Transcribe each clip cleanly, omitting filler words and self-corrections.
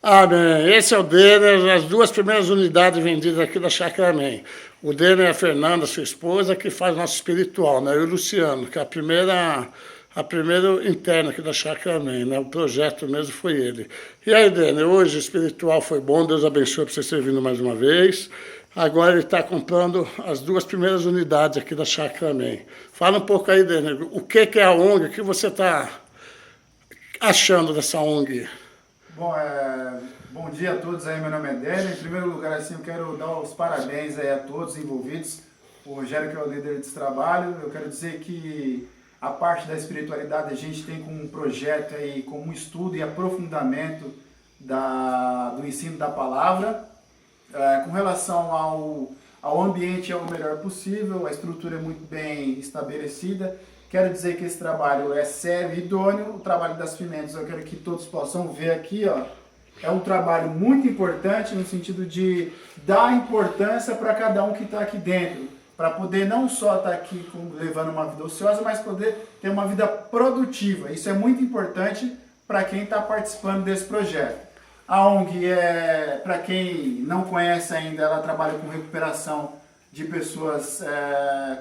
Amém. Esse é o Denner, as duas primeiras unidades vendidas aqui da Chácara Amém. O Denner é a Fernanda, sua esposa, que faz nosso espiritual, né? E o Luciano, que é a primeira interna aqui da Chácara Amém, né? O projeto mesmo foi ele. E aí, Denner, hoje o espiritual foi bom, Deus abençoe para você ter vindo mais uma vez. Agora ele está comprando as duas primeiras unidades aqui da Chácara Amém. Fala um pouco aí, Denner, o que é a ONG, o que você está achando dessa ONG? Bom, bom dia a todos aí, meu nome é Denner. Em primeiro lugar, assim, eu quero dar os parabéns aí a todos envolvidos. O Rogério, que é o líder desse trabalho, eu quero dizer que a parte da espiritualidade a gente tem como um projeto aí, como um estudo e aprofundamento do ensino da palavra. Com relação ao ambiente é o melhor possível, a estrutura é muito bem estabelecida. Quero dizer que esse trabalho é sério e idôneo. O trabalho das pimentas, eu quero que todos possam ver aqui, ó. É um trabalho muito importante no sentido de dar importância para cada um que está aqui dentro, para poder não só estar aqui levando uma vida ociosa, mas poder ter uma vida produtiva. Isso é muito importante para quem está participando desse projeto. A ONG, para quem não conhece ainda, ela trabalha com recuperação de pessoas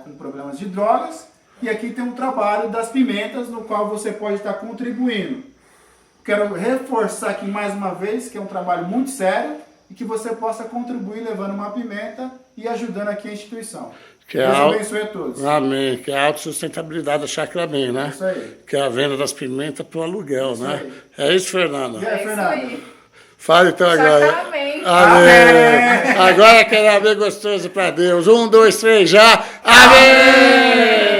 com problemas de drogas. E aqui tem um trabalho das pimentas, no qual você pode estar contribuindo. Quero reforçar aqui mais uma vez que é um trabalho muito sério e que você possa contribuir levando uma pimenta e ajudando aqui a instituição. Deus abençoe a todos. Amém. Que é a autossustentabilidade da Chácara Amém, né? Isso aí. Que é a venda das pimentas para o aluguel, Isso né? aí. É isso, Fernanda? É, Fernanda. Fala então agora. Chácara Amém. Amém. Agora aquele amém gostoso para Deus. 1, 2, 3, já. Amém!